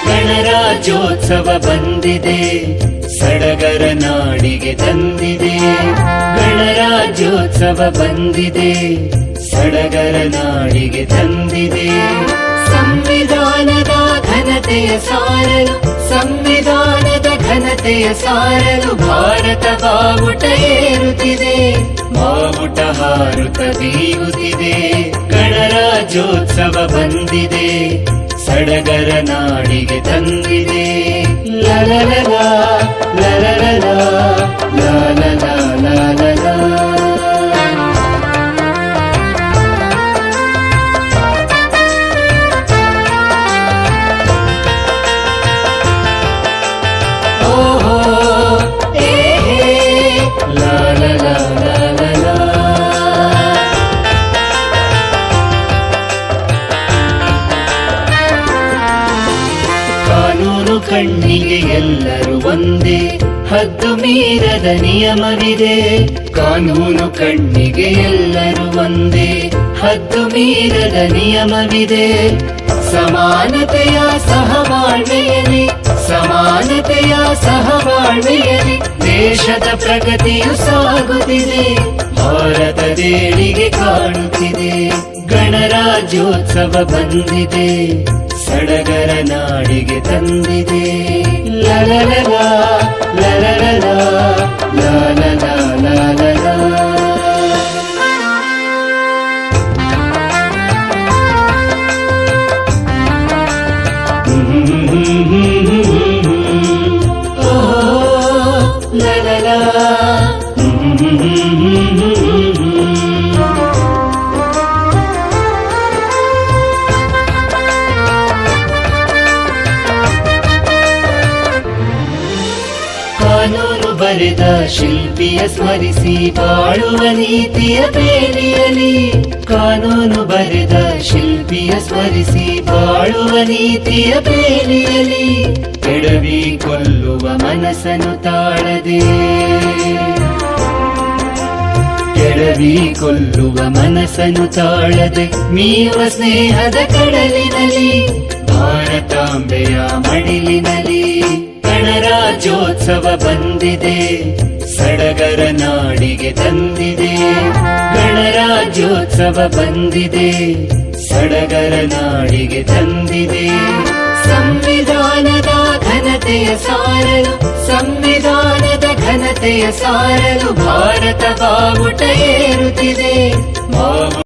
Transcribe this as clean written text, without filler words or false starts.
ಗಣರಾಜ್ಯೋತ್ಸವ ಬಂದಿದೆ, ಸಡಗರ ನಾಡಿಗೆ ತಂದಿದೆ. ಗಣರಾಜ್ಯೋತ್ಸವ ಬಂದಿದೆ, ಸಡಗರ ನಾಡಿಗೆ ತಂದಿದೆ. ಸಂವಿಧಾನದ ಘನತೆಯ ಸಾರಲು, ಸಂವಿಧಾನದ ಘನತೆಯ ಸಾರಲು ಭಾರತ ಬಾವುಟ ಏರುತ್ತಿದೆ, ಬಾವುಟ ಹಾರುತ್ತ ಬೀಗುತ್ತಿದೆ. ಗಣರಾಜ್ಯೋತ್ಸವ ಬಂದಿದೆ, ಸಡಗರ ನಾಡಿಗೆ ತಂದಿದೆ. ಲಲಲಲ ಲಲಲಲ ಲಲಲಲ. ಓಹೋ ಏ ಲಲಲ. ಕಾನೂನು ಕಣ್ಣಿಗೆ ಎಲ್ಲರೂ ಒಂದೇ, ಹದ್ದು ಮೀರದ ನಿಯಮವಿದೆ. ಕಾನೂನು ಕಣ್ಣಿಗೆ ಎಲ್ಲರೂ ಒಂದೇ, ಹದ್ದು ಮೀರದ ನಿಯಮವಿದೆ. ಸಮಾನತೆಯ ಸಹಬಾಳ್ವೆಯಲ್ಲಿ, ಸಮಾನತೆಯ ಸಹಬಾಳ್ವೆಯಲ್ಲಿ ದೇಶದ ಪ್ರಗತಿಯು ಸಾಗುತ್ತಿದೆ, ಭಾರತದೇಳಿಗೆ ಕಾಣುತ್ತಿದೆ. ಗಣರಾಜ್ಯೋತ್ಸವ ಬಂದಿದೆ, ಸಡಗರ ನಾಡಿಗೆ ತಂದಿದೆ. ಲಲಲಲ ಲಲಲಲ ಲಲಲ ಲಲಲ. ಓಹೋ ಲಲಲ. ಕಾನೂನು ಬರೆದ ಶಿಲ್ಪಿಯ ಸ್ಮರಿಸಿ ಬಾಳುವ ನೀತಿಯ ಬೇಲಿಯಲಿ, ಕಾನೂನು ಬರೆದ ಶಿಲ್ಪಿಯ ಸ್ಮರಿಸಿ ಬಾಳುವ ನೀತಿಯ ಬೇಲಿಯಲಿ ಕೆಡವಿ ಕೊಲ್ಲುವ ಮನಸ್ಸನ್ನು ತಾಳದೆ, ಕೆಡವಿ ಕೊಲ್ಲುವ ಮನಸ್ಸನ್ನು ತಾಳದೆ ಮೀಯುವ ಸ್ನೇಹದ ಕಡಲಿನಲ್ಲಿ, ಭಾರತಾಂಬೆಯ ಮಡಿಲಿನಲ್ಲಿ. ಗಣರಾಜ್ಯೋತ್ಸವ ಬಂದಿದೆ, ಸಡಗರ ನಾಡಿಗೆ ತಂದಿದೆ. ಗಣರಾಜ್ಯೋತ್ಸವ ಬಂದಿದೆ, ಸಡಗರ ನಾಡಿಗೆ ತಂದಿದೆ. ಸಂವಿಧಾನದ ಘನತೆಯ ಸಾರಲು, ಸಂವಿಧಾನದ ಘನತೆಯ ಸಾರಲು ಭಾರತ ಬಾವುಟ ಏರುತ್ತಿದೆ.